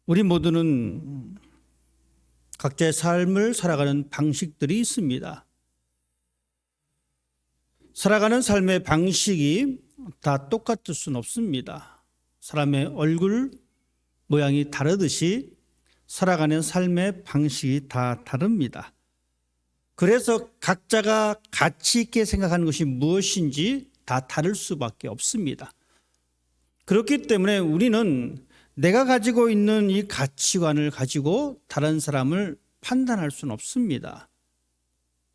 우리 모두는 각자의 삶을 살아가는 방식들이 있습니다. 살아가는 삶의 방식이 다 똑같을 수는 없습니다. 사람의 얼굴 모양이 다르듯이 살아가는 삶의 방식이 다 다릅니다. 그래서 각자가 가치 있게 생각하는 것이 무엇인지 다 다를 수밖에 없습니다. 그렇기 때문에 우리는 내가 가지고 있는 이 가치관을 가지고 다른 사람을 판단할 수는 없습니다.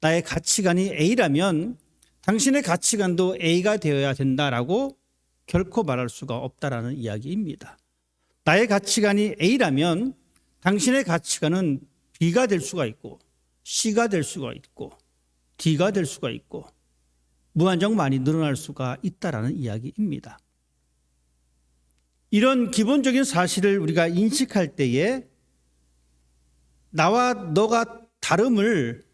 나의 가치관이 A라면 당신의 가치관도 A가 되어야 된다라고 결코 말할 수가 없다라는 이야기입니다. 나의 가치관이 A라면 당신의 가치관은 B가 될 수가 있고 C가 될 수가 있고 D가 될 수가 있고 무한정 많이 늘어날 수가 있다라는 이야기입니다. 이런 기본적인 사실을 우리가 인식할 때에 나와 너가 다름을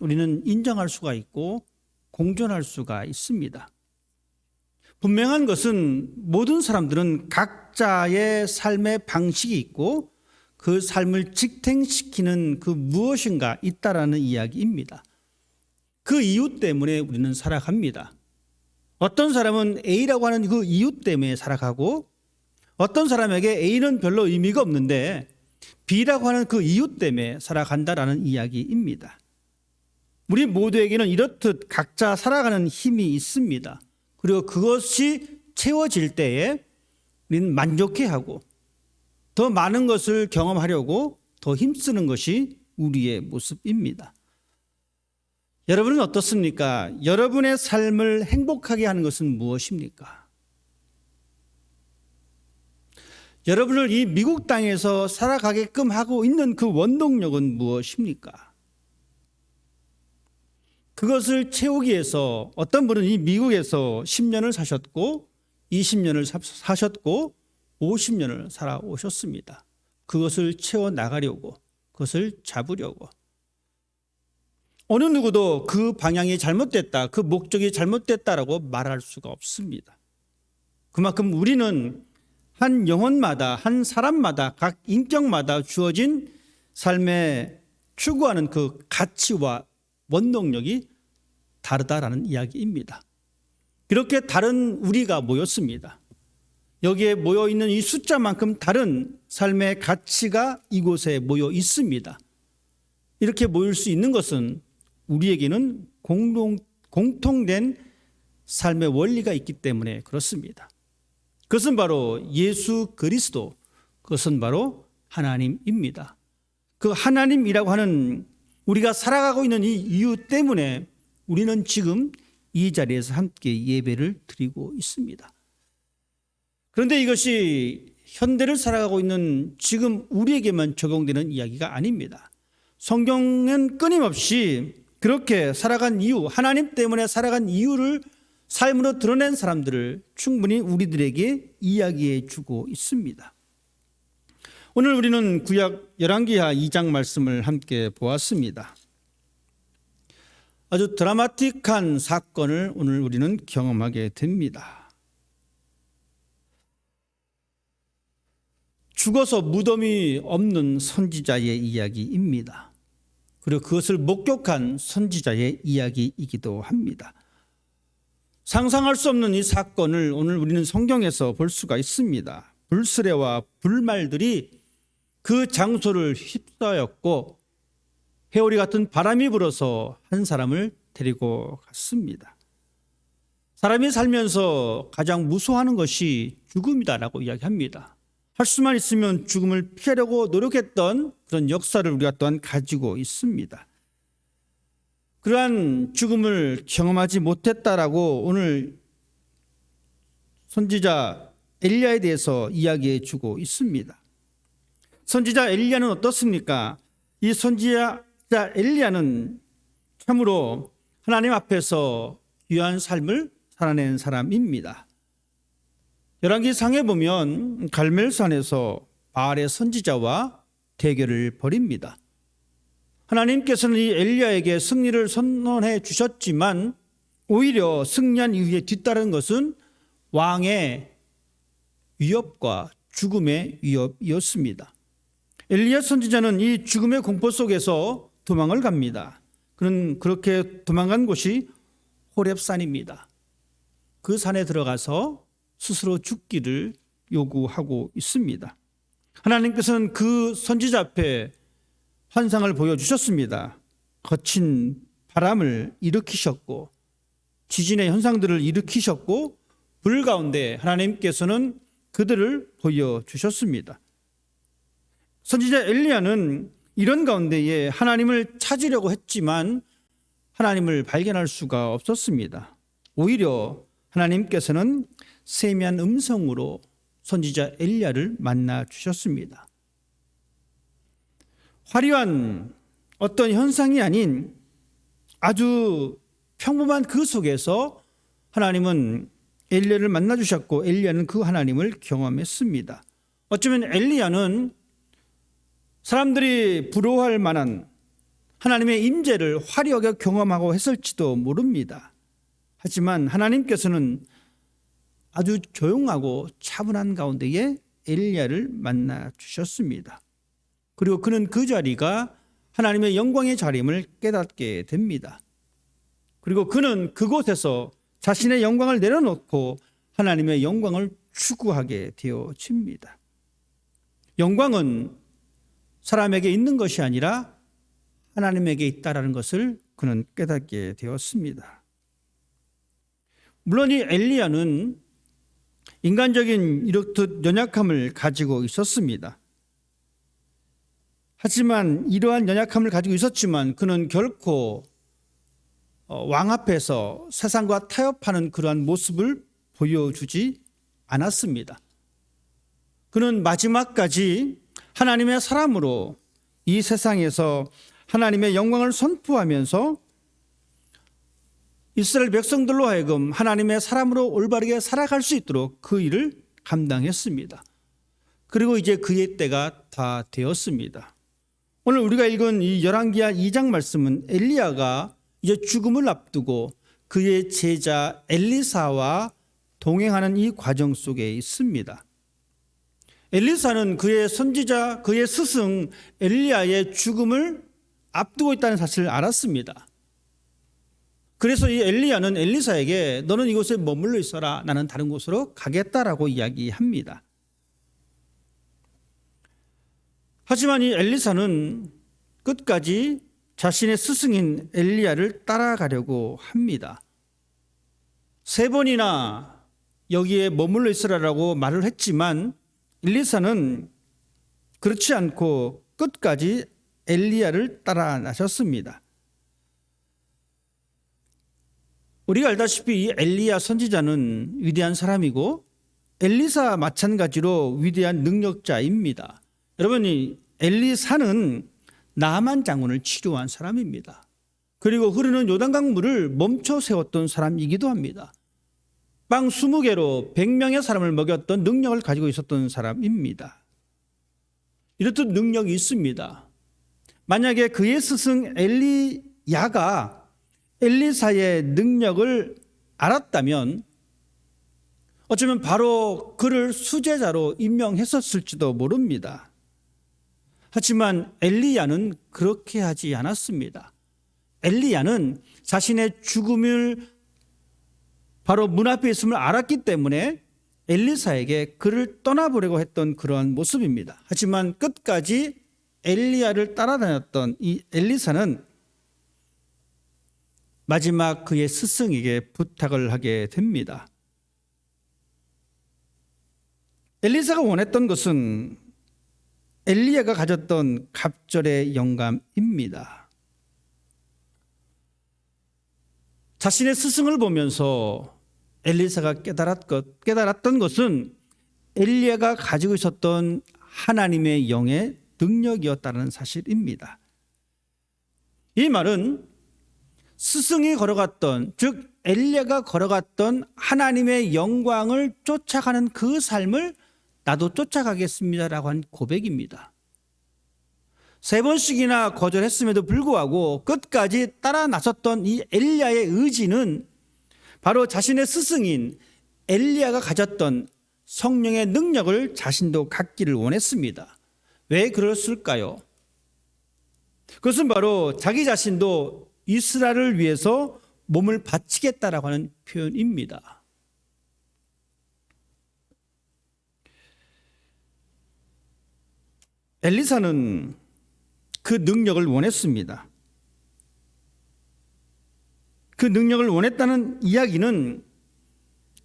우리는 인정할 수가 있고 공존할 수가 있습니다. 분명한 것은 모든 사람들은 각자의 삶의 방식이 있고 그 삶을 직행시키는 그 무엇인가 있다라는 이야기입니다. 그 이유 때문에 우리는 살아갑니다. 어떤 사람은 A라고 하는 그 이유 때문에 살아가고 어떤 사람에게 A는 별로 의미가 없는데 B라고 하는 그 이유 때문에 살아간다라는 이야기입니다. 우리 모두에게는 이렇듯 각자 살아가는 힘이 있습니다. 그리고 그것이 채워질 때에 우리는 만족해하고 더 많은 것을 경험하려고 더 힘쓰는 것이 우리의 모습입니다. 여러분은 어떻습니까? 여러분의 삶을 행복하게 하는 것은 무엇입니까? 여러분을 이 미국 땅에서 살아가게끔 하고 있는 그 원동력은 무엇입니까? 그것을 채우기 위해서 어떤 분은 이 미국에서 10년을 사셨고 20년을 사셨고 50년을 살아오셨습니다. 그것을 채워나가려고, 그것을 잡으려고. 어느 누구도 그 방향이 잘못됐다, 그 목적이 잘못됐다라고 말할 수가 없습니다. 그만큼 우리는 한 영혼마다, 한 사람마다, 각 인격마다 주어진 삶에 추구하는 그 가치와 원동력이 다르다라는 이야기입니다. 그렇게 다른 우리가 모였습니다. 여기에 모여있는 이 숫자만큼 다른 삶의 가치가 이곳에 모여 있습니다. 이렇게 모일 수 있는 것은 우리에게는 공통된 삶의 원리가 있기 때문에 그렇습니다. 그것은 바로 예수 그리스도, 그것은 바로 하나님입니다. 그 하나님이라고 하는 우리가 살아가고 있는 이 이유 때문에 우리는 지금 이 자리에서 함께 예배를 드리고 있습니다. 그런데 이것이 현대를 살아가고 있는 지금 우리에게만 적용되는 이야기가 아닙니다. 성경은 끊임없이 그렇게 살아간 이유, 하나님 때문에 살아간 이유를 삶으로 드러낸 사람들을 충분히 우리들에게 이야기해 주고 있습니다. 오늘 우리는 구약 열왕기하 2장 말씀을 함께 보았습니다. 아주 드라마틱한 사건을 오늘 우리는 경험하게 됩니다. 죽어서 무덤이 없는 선지자의 이야기입니다. 그리고 그것을 목격한 선지자의 이야기이기도 합니다. 상상할 수 없는 이 사건을 오늘 우리는 성경에서 볼 수가 있습니다. 불수레와 불말들이 그 장소를 휩싸였고 회오리 같은 바람이 불어서 한 사람을 데리고 갔습니다. 사람이 살면서 가장 무서워하는 것이 죽음이다라고 이야기합니다. 할 수만 있으면 죽음을 피하려고 노력했던 그런 역사를 우리가 또한 가지고 있습니다. 그러한 죽음을 경험하지 못했다라고 오늘 선지자 엘리야에 대해서 이야기해 주고 있습니다. 선지자 엘리야는 어떻습니까? 이 선지자 엘리야는 참으로 하나님 앞에서 귀한 삶을 살아낸 사람입니다. 열왕기상에 보면 갈멜산에서 바알의 선지자와 대결을 벌입니다. 하나님께서는 이 엘리야에게 승리를 선언해 주셨지만 오히려 승리한 이후에 뒤따른 것은 왕의 위협과 죽음의 위협이었습니다. 엘리야 선지자는 이 죽음의 공포 속에서 도망을 갑니다. 그는 그렇게 도망간 곳이 호렙산입니다. 그 산에 들어가서 스스로 죽기를 요구하고 있습니다. 하나님께서는 그 선지자 앞에 환상을 보여주셨습니다. 거친 바람을 일으키셨고 지진의 현상들을 일으키셨고 불 가운데 하나님께서는 그들을 보여주셨습니다. 선지자 엘리야는 이런 가운데에 하나님을 찾으려고 했지만 하나님을 발견할 수가 없었습니다. 오히려 하나님께서는 세미한 음성으로 선지자 엘리야를 만나 주셨습니다. 화려한 어떤 현상이 아닌 아주 평범한 그 속에서 하나님은 엘리야를 만나 주셨고 엘리야는 그 하나님을 경험했습니다. 어쩌면 엘리야는 사람들이 부러워할 만한 하나님의 임재를 화려하게 경험하고 했을지도 모릅니다. 하지만 하나님께서는 아주 조용하고 차분한 가운데에 엘리야를 만나 주셨습니다. 그리고 그는 그 자리가 하나님의 영광의 자리임을 깨닫게 됩니다. 그리고 그는 그곳에서 자신의 영광을 내려놓고 하나님의 영광을 추구하게 되어집니다. 영광은 사람에게 있는 것이 아니라 하나님에게 있다라는 것을 그는 깨닫게 되었습니다. 물론 이 엘리야는 인간적인 이렇듯 연약함을 가지고 있었습니다. 하지만 이러한 연약함을 가지고 있었지만 그는 결코 왕 앞에서 세상과 타협하는 그러한 모습을 보여주지 않았습니다. 그는 마지막까지 하나님의 사람으로 이 세상에서 하나님의 영광을 선포하면서 이스라엘 백성들로 하여금 하나님의 사람으로 올바르게 살아갈 수 있도록 그 일을 감당했습니다. 그리고 이제 그의 때가 다 되었습니다. 오늘 우리가 읽은 이 열왕기하 2장 말씀은 엘리야가 이제 죽음을 앞두고 그의 제자 엘리사와 동행하는 이 과정 속에 있습니다. 엘리사는 그의 선지자, 그의 스승 엘리야의 죽음을 앞두고 있다는 사실을 알았습니다. 그래서 이 엘리야는 엘리사에게 너는 이곳에 머물러 있어라. 나는 다른 곳으로 가겠다라고 이야기합니다. 하지만 이 엘리사는 끝까지 자신의 스승인 엘리야를 따라가려고 합니다. 3번이나 여기에 머물러 있으라라고 말을 했지만 엘리사는 그렇지 않고 끝까지 엘리야를 따라 나섰습니다. 우리가 알다시피 이 엘리야 선지자는 위대한 사람이고 엘리사 마찬가지로 위대한 능력자입니다. 여러분, 이 엘리사는 나만 장군을 치료한 사람입니다. 그리고 흐르는 요단강 물을 멈춰 세웠던 사람이기도 합니다. 빵 20개로 100명의 사람을 먹였던 능력을 가지고 있었던 사람입니다. 이렇듯 능력이 있습니다. 만약에 그의 스승 엘리야가 엘리사의 능력을 알았다면 어쩌면 바로 그를 수제자로 임명했었을지도 모릅니다. 하지만 엘리야는 그렇게 하지 않았습니다. 엘리야는 자신의 죽음을 바로 문 앞에 있음을 알았기 때문에 엘리사에게 그를 떠나보려고 했던 그러한 모습입니다. 하지만 끝까지 엘리야를 따라다녔던 이 엘리사는 마지막 그의 스승에게 부탁을 하게 됩니다. 엘리사가 원했던 것은 엘리야가 가졌던 갑절의 영감입니다. 자신의 스승을 보면서 엘리사가 깨달았던 것은 엘리야가 가지고 있었던 하나님의 영의 능력이었다는 사실입니다. 이 말은 스승이 걸어갔던, 즉 엘리야가 걸어갔던 하나님의 영광을 쫓아가는 그 삶을 나도 쫓아가겠습니다라고 한 고백입니다. 3번씩이나 거절했음에도 불구하고 끝까지 따라 나섰던 이 엘리야의 의지는 바로 자신의 스승인 엘리야가 가졌던 성령의 능력을 자신도 갖기를 원했습니다. 왜 그랬을까요? 그것은 바로 자기 자신도 이스라엘을 위해서 몸을 바치겠다라고 하는 표현입니다. 엘리사는 그 능력을 원했습니다. 그 능력을 원했다는 이야기는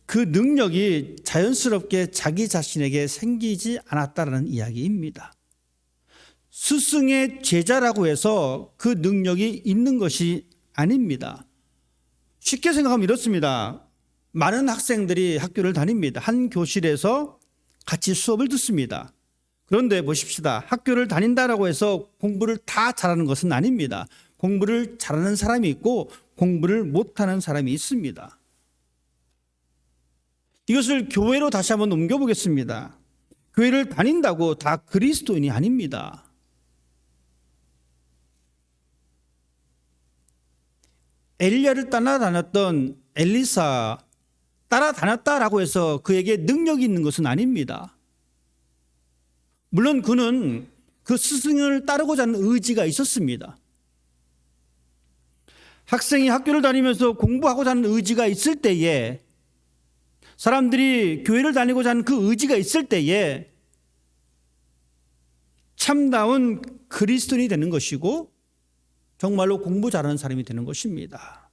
그 능력이 자연스럽게 자기 자신에게 생기지 않았다는 이야기입니다. 스승의 제자라고 해서 그 능력이 있는 것이 아닙니다. 쉽게 생각하면 이렇습니다. 많은 학생들이 학교를 다닙니다. 한 교실에서 같이 수업을 듣습니다. 그런데 보십시다. 학교를 다닌다라고 해서 공부를 다 잘하는 것은 아닙니다. 공부를 잘하는 사람이 있고 공부를 못하는 사람이 있습니다. 이것을 교회로 다시 한번 옮겨보겠습니다. 교회를 다닌다고 다 그리스도인이 아닙니다. 엘리야를 따라다녔던 엘리사, 따라다녔다라고 해서 그에게 능력이 있는 것은 아닙니다. 물론 그는 그 스승을 따르고자 하는 의지가 있었습니다. 학생이 학교를 다니면서 공부하고자 하는 의지가 있을 때에, 사람들이 교회를 다니고자 하는 그 의지가 있을 때에 참다운 그리스도인이 되는 것이고 정말로 공부 잘하는 사람이 되는 것입니다.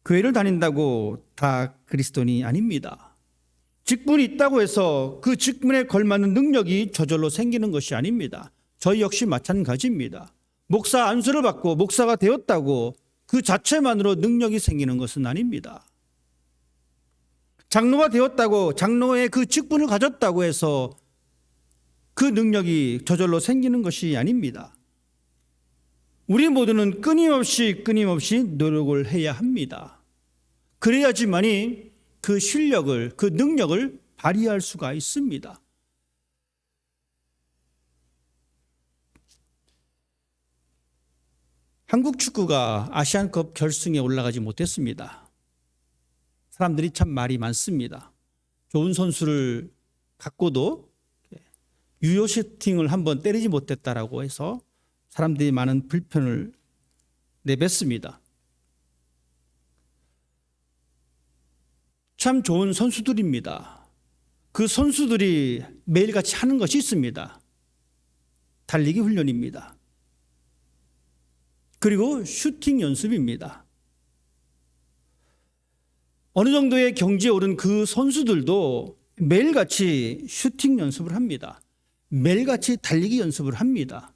교회를 다닌다고 다 그리스도인이 아닙니다. 직분이 있다고 해서 그 직분에 걸맞는 능력이 저절로 생기는 것이 아닙니다. 저희 역시 마찬가지입니다. 목사 안수를 받고 목사가 되었다고 그 자체만으로 능력이 생기는 것은 아닙니다. 장로가 되었다고, 장로의 그 직분을 가졌다고 해서 그 능력이 저절로 생기는 것이 아닙니다. 우리 모두는 끊임없이 노력을 해야 합니다. 그래야지만이 그 실력을, 그 능력을 발휘할 수가 있습니다. 한국 축구가 아시안컵 결승에 올라가지 못했습니다. 사람들이 참 말이 많습니다. 좋은 선수를 갖고도 유효 슈팅을 한번 때리지 못했다라고 해서 사람들이 많은 불편을 내뱉습니다. 참 좋은 선수들입니다. 그 선수들이 매일같이 하는 것이 있습니다. 달리기 훈련입니다. 그리고 슈팅 연습입니다. 어느 정도의 경지에 오른 그 선수들도 매일같이 슈팅 연습을 합니다. 매일같이 달리기 연습을 합니다.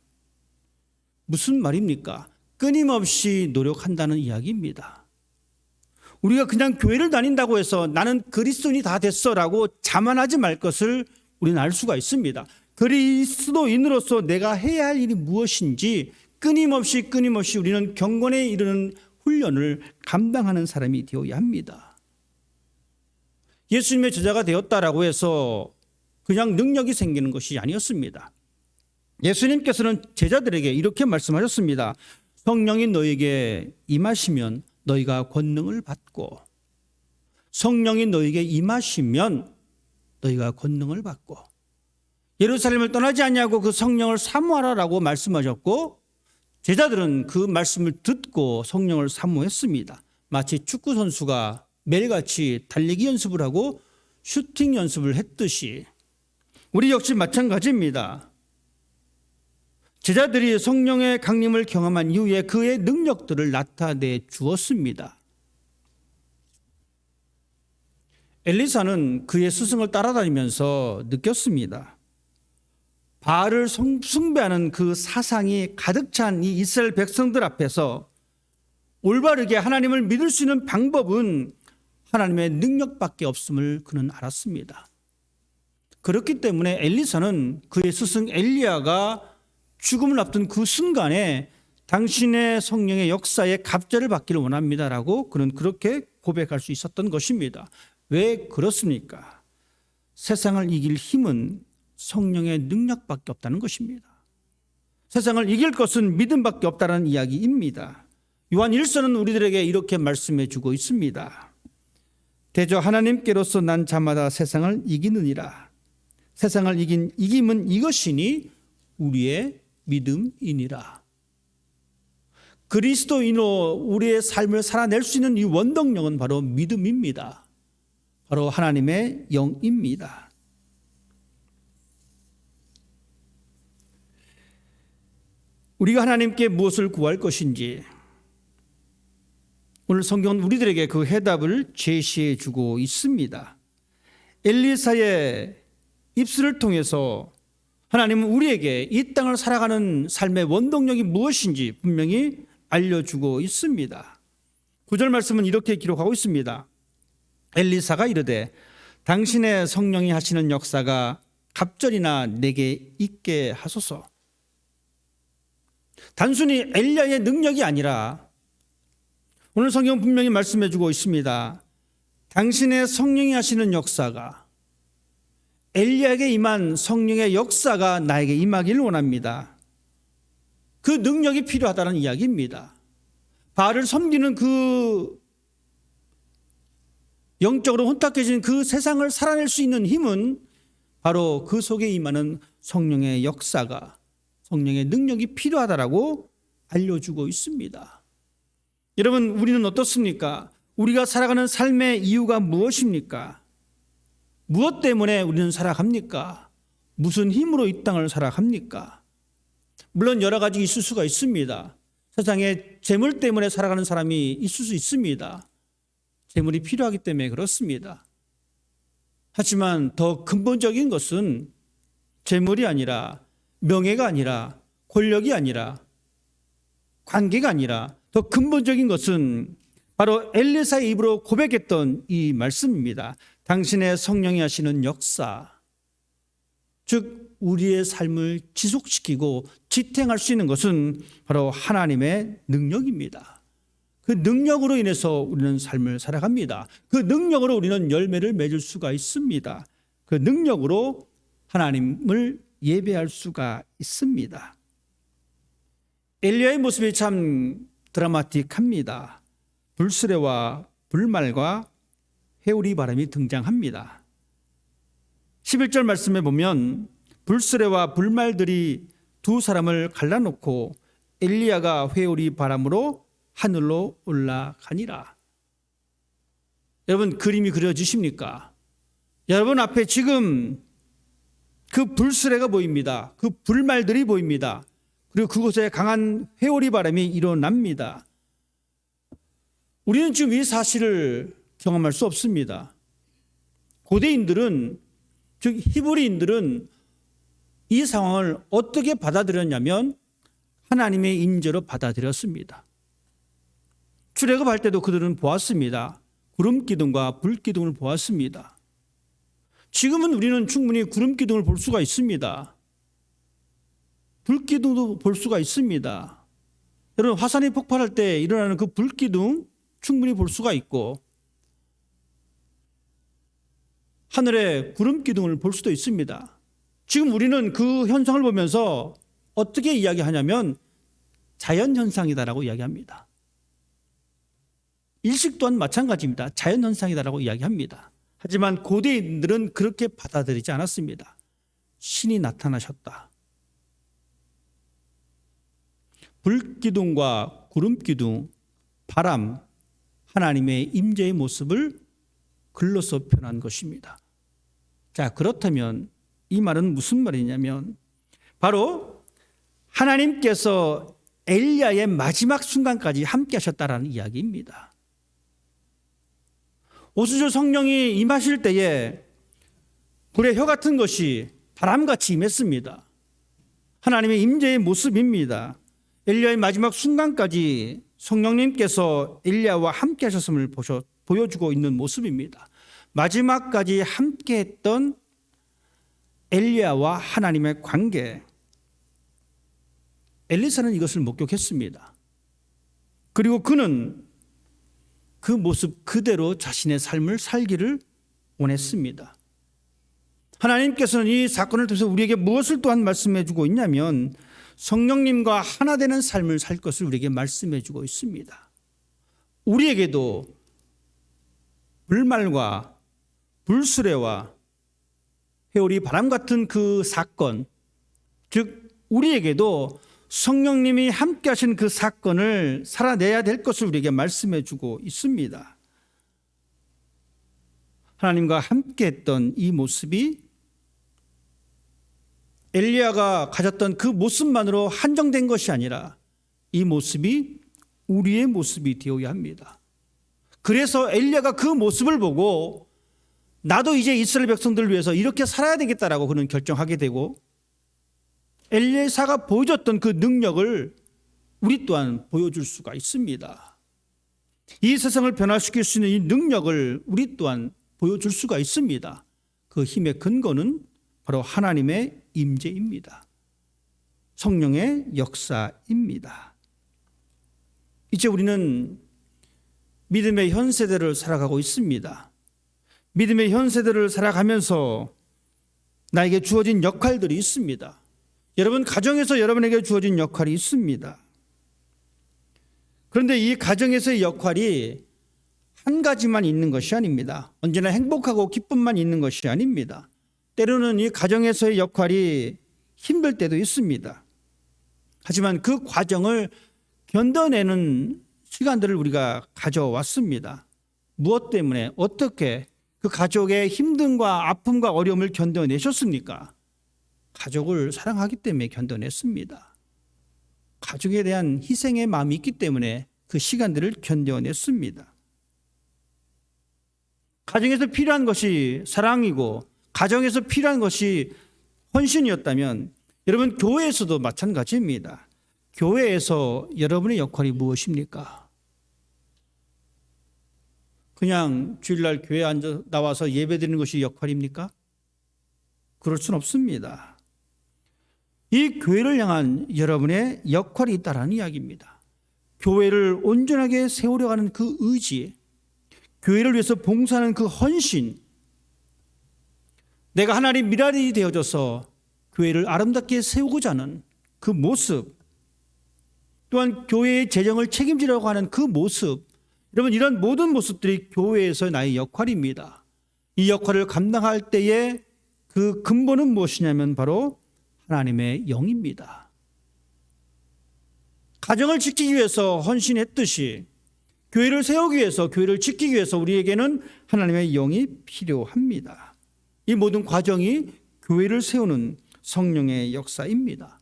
무슨 말입니까? 끊임없이 노력한다는 이야기입니다. 우리가 그냥 교회를 다닌다고 해서 나는 그리스도인이 다 됐어라고 자만하지 말 것을 우리는 알 수가 있습니다. 그리스도인으로서 내가 해야 할 일이 무엇인지 끊임없이 우리는 경건에 이르는 훈련을 감당하는 사람이 되어야 합니다. 예수님의 제자가 되었다라고 해서 그냥 능력이 생기는 것이 아니었습니다. 예수님께서는 제자들에게 이렇게 말씀하셨습니다. 성령이 너에게 임하시면 너희가 권능을 받고, 성령이 너에게 임하시면 너희가 권능을 받고, 예루살렘을 떠나지 않냐고 그 성령을 사모하라라고 말씀하셨고, 제자들은 그 말씀을 듣고 성령을 사모했습니다. 마치 축구 선수가 매일같이 달리기 연습을 하고 슈팅 연습을 했듯이 우리 역시 마찬가지입니다. 제자들이 성령의 강림을 경험한 이후에 그의 능력들을 나타내 주었습니다. 엘리사는 그의 스승을 따라다니면서 느꼈습니다. 바알을 숭배하는 그 사상이 가득 찬 이 이스라엘 백성들 앞에서 올바르게 하나님을 믿을 수 있는 방법은 하나님의 능력밖에 없음을 그는 알았습니다. 그렇기 때문에 엘리사는 그의 스승 엘리야가 죽음을 앞둔 그 순간에 당신의 성령의 역사에 갑절을 받기를 원합니다라고 그는 그렇게 고백할 수 있었던 것입니다. 왜 그렇습니까? 세상을 이길 힘은 성령의 능력밖에 없다는 것입니다. 세상을 이길 것은 믿음밖에 없다는 이야기입니다. 요한 1서는 우리들에게 이렇게 말씀해 주고 있습니다. 대저 하나님께로서 난 자마다 세상을 이기느니라. 세상을 이긴 이김은 이것이니 우리의 믿음이니라. 그리스도인으로 우리의 삶을 살아낼 수 있는 이 원동력은 바로 믿음입니다. 바로 하나님의 영입니다. 우리가 하나님께 무엇을 구할 것인지 오늘 성경은 우리들에게 그 해답을 제시해 주고 있습니다. 엘리사의 입술을 통해서 하나님은 우리에게 이 땅을 살아가는 삶의 원동력이 무엇인지 분명히 알려주고 있습니다. 9절 말씀은 이렇게 기록하고 있습니다. 엘리사가 이르되 당신의 성령이 하시는 역사가 갑절이나 내게 있게 하소서. 단순히 엘리야의 능력이 아니라 오늘 성경 분명히 말씀해 주고 있습니다. 당신의 성령이 하시는 역사가, 엘리야에게 임한 성령의 역사가 나에게 임하기를 원합니다. 그 능력이 필요하다는 이야기입니다. 바알을 섬기는 그 영적으로 혼탁해진 그 세상을 살아낼 수 있는 힘은 바로 그 속에 임하는 성령의 역사가, 성령의 능력이 필요하다라고 알려주고 있습니다. 여러분, 우리는 어떻습니까? 우리가 살아가는 삶의 이유가 무엇입니까? 무엇 때문에 우리는 살아갑니까? 무슨 힘으로 이 땅을 살아갑니까? 물론 여러 가지 있을 수가 있습니다. 세상에 재물 때문에 살아가는 사람이 있을 수 있습니다. 재물이 필요하기 때문에 그렇습니다. 하지만 더 근본적인 것은 재물이 아니라, 명예가 아니라, 권력이 아니라, 관계가 아니라 더 근본적인 것은 바로 엘리사의 입으로 고백했던 이 말씀입니다. 당신의 성령이 하시는 역사, 즉 우리의 삶을 지속시키고 지탱할 수 있는 것은 바로 하나님의 능력입니다. 그 능력으로 인해서 우리는 삶을 살아갑니다. 그 능력으로 우리는 열매를 맺을 수가 있습니다. 그 능력으로 하나님을 예배할 수가 있습니다. 엘리야의 모습이 참 드라마틱합니다. 불수레와 불말과 회오리 바람이 등장합니다. 11절 말씀에 보면 불수레와 불말들이 두 사람을 갈라놓고 엘리야가 회오리 바람으로 하늘로 올라가니라. 여러분, 그림이 그려지십니까? 여러분 앞에 지금 그 불수레가 보입니다. 그 불말들이 보입니다. 그리고 그곳에 강한 회오리 바람이 일어납니다. 우리는 지금 이 사실을 경험할 수 없습니다. 고대인들은, 즉 히브리인들은 이 상황을 어떻게 받아들였냐면 하나님의 임재로 받아들였습니다. 출애굽할 때도 그들은 보았습니다. 구름 기둥과 불 기둥을 보았습니다. 지금은 우리는 충분히 구름 기둥을 볼 수가 있습니다. 불 기둥도 볼 수가 있습니다. 여러분, 화산이 폭발할 때 일어나는 그 불 기둥 충분히 볼 수가 있고 하늘에 구름 기둥을 볼 수도 있습니다. 지금 우리는 그 현상을 보면서 어떻게 이야기하냐면 자연현상이다라고 이야기합니다. 일식 또한 마찬가지입니다. 자연현상이다라고 이야기합니다. 하지만 고대인들은 그렇게 받아들이지 않았습니다. 신이 나타나셨다. 불기둥과 구름기둥, 바람, 하나님의 임재의 모습을 글로서 표현한 것입니다. 자, 그렇다면 이 말은 무슨 말이냐면 바로 하나님께서 엘리야의 마지막 순간까지 함께 하셨다라는 이야기입니다. 오수주 성령이 임하실 때에 불의 혀 같은 것이 바람같이 임했습니다. 하나님의 임재의 모습입니다. 엘리야의 마지막 순간까지 성령님께서 엘리야와 함께 하셨음을 보여주고 있는 모습입니다. 마지막까지 함께 했던 엘리야와 하나님의 관계. 엘리사는 이것을 목격했습니다. 그리고 그는 그 모습 그대로 자신의 삶을 살기를 원했습니다. 하나님께서는 이 사건을 통해서 우리에게 무엇을 또한 말씀해 주고 있냐면 성령님과 하나 되는 삶을 살 것을 우리에게 말씀해 주고 있습니다. 우리에게도 불말과 불수레와 회오리 바람 같은 그 사건, 즉 우리에게도 성령님이 함께 하신 그 사건을 살아내야 될 것을 우리에게 말씀해 주고 있습니다. 하나님과 함께 했던 이 모습이 엘리야가 가졌던 그 모습만으로 한정된 것이 아니라 이 모습이 우리의 모습이 되어야 합니다. 그래서 엘리야가 그 모습을 보고 나도 이제 이스라엘 백성들을 위해서 이렇게 살아야 되겠다라고 그는 결정하게 되고, 엘리사가 보여줬던 그 능력을 우리 또한 보여줄 수가 있습니다. 이 세상을 변화시킬 수 있는 이 능력을 우리 또한 보여줄 수가 있습니다. 그 힘의 근거는 바로 하나님의 임재입니다. 성령의 역사입니다. 이제 우리는 믿음의 현 세대를 살아가고 있습니다. 믿음의 현 세대를 살아가면서 나에게 주어진 역할들이 있습니다. 여러분 가정에서 여러분에게 주어진 역할이 있습니다. 그런데 이 가정에서의 역할이 한 가지만 있는 것이 아닙니다. 언제나 행복하고 기쁨만 있는 것이 아닙니다. 때로는 이 가정에서의 역할이 힘들 때도 있습니다. 하지만 그 과정을 견뎌내는 시간들을 우리가 가져왔습니다. 무엇 때문에 어떻게 그 가족의 힘듦과 아픔과 어려움을 견뎌내셨습니까? 가족을 사랑하기 때문에 견뎌냈습니다. 가족에 대한 희생의 마음이 있기 때문에 그 시간들을 견뎌냈습니다. 가정에서 필요한 것이 사랑이고 가정에서 필요한 것이 헌신이었다면 여러분 교회에서도 마찬가지입니다. 교회에서 여러분의 역할이 무엇입니까? 그냥 주일날 교회에 앉아 나와서 예배드리는 것이 역할입니까? 그럴 수는 없습니다. 이 교회를 향한 여러분의 역할이 있다라는 이야기입니다. 교회를 온전하게 세우려 하는 그 의지, 교회를 위해서 봉사하는 그 헌신, 내가 하나님 미랄이 되어져서 교회를 아름답게 세우고자 하는 그 모습, 또한 교회의 재정을 책임지려고 하는 그 모습, 여러분 이런 모든 모습들이 교회에서 나의 역할입니다. 이 역할을 감당할 때에 그 근본은 무엇이냐면 바로 하나님의 영입니다. 가정을 지키기 위해서 헌신했듯이 교회를 세우기 위해서, 교회를 지키기 위해서 우리에게는 하나님의 영이 필요합니다. 이 모든 과정이 교회를 세우는 성령의 역사입니다.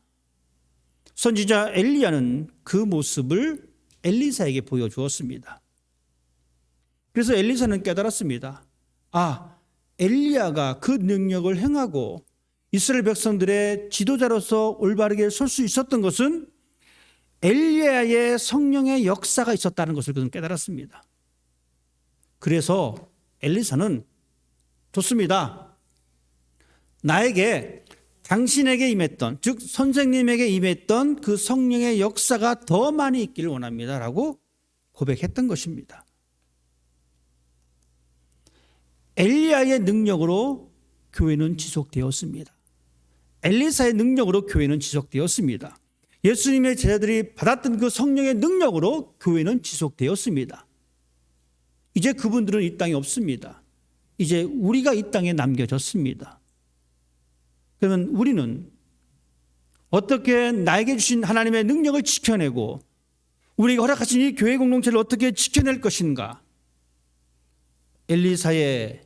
선지자 엘리야는 그 모습을 엘리사에게 보여주었습니다. 그래서 엘리사는 깨달았습니다. 엘리야가 그 능력을 행하고 이스라엘 백성들의 지도자로서 올바르게 설 수 있었던 것은 엘리야의 성령의 역사가 있었다는 것을 그는 깨달았습니다. 그래서 엘리사는 좋습니다. 나에게 당신에게 임했던, 즉 선생님에게 임했던 그 성령의 역사가 더 많이 있기를 원합니다라고 고백했던 것입니다. 엘리야의 능력으로 교회는 지속되었습니다. 엘리사의 능력으로 교회는 지속되었습니다. 예수님의 제자들이 받았던 그 성령의 능력으로 교회는 지속되었습니다. 이제 그분들은 이 땅에 없습니다. 이제 우리가 이 땅에 남겨졌습니다. 그러면 우리는 어떻게 나에게 주신 하나님의 능력을 지켜내고 우리에게 허락하신 이 교회 공동체를 어떻게 지켜낼 것인가? 엘리사의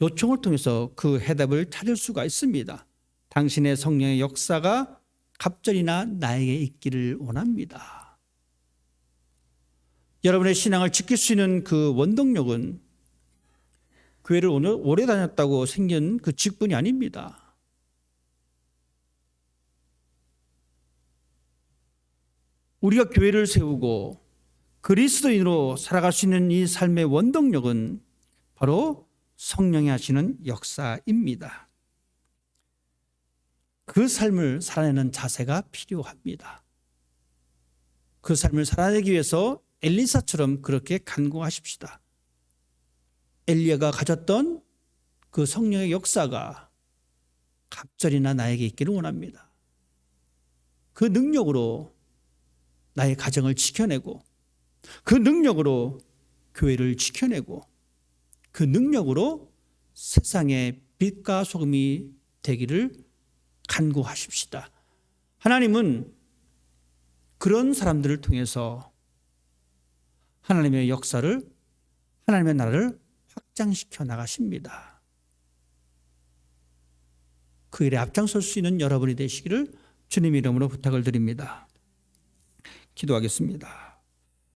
요청을 통해서 그 해답을 찾을 수가 있습니다. 당신의 성령의 역사가 갑절이나 나에게 있기를 원합니다. 여러분의 신앙을 지킬 수 있는 그 원동력은 교회를 오래 다녔다고 생긴 그 직분이 아닙니다. 우리가 교회를 세우고 그리스도인으로 살아갈 수 있는 이 삶의 원동력은 바로 성령이 하시는 역사입니다. 그 삶을 살아내는 자세가 필요합니다. 그 삶을 살아내기 위해서 엘리사처럼 그렇게 간구하십시다. 엘리야가 가졌던 그 성령의 역사가 갑절이나 나에게 있기를 원합니다. 그 능력으로 나의 가정을 지켜내고 그 능력으로 교회를 지켜내고 그 능력으로 세상의 빛과 소금이 되기를 간구하십시다. 하나님은 그런 사람들을 통해서 하나님의 역사를, 하나님의 나라를 확장시켜 나가십니다. 그 일에 앞장설 수 있는 여러분이 되시기를 주님 이름으로 부탁을 드립니다. 기도하겠습니다.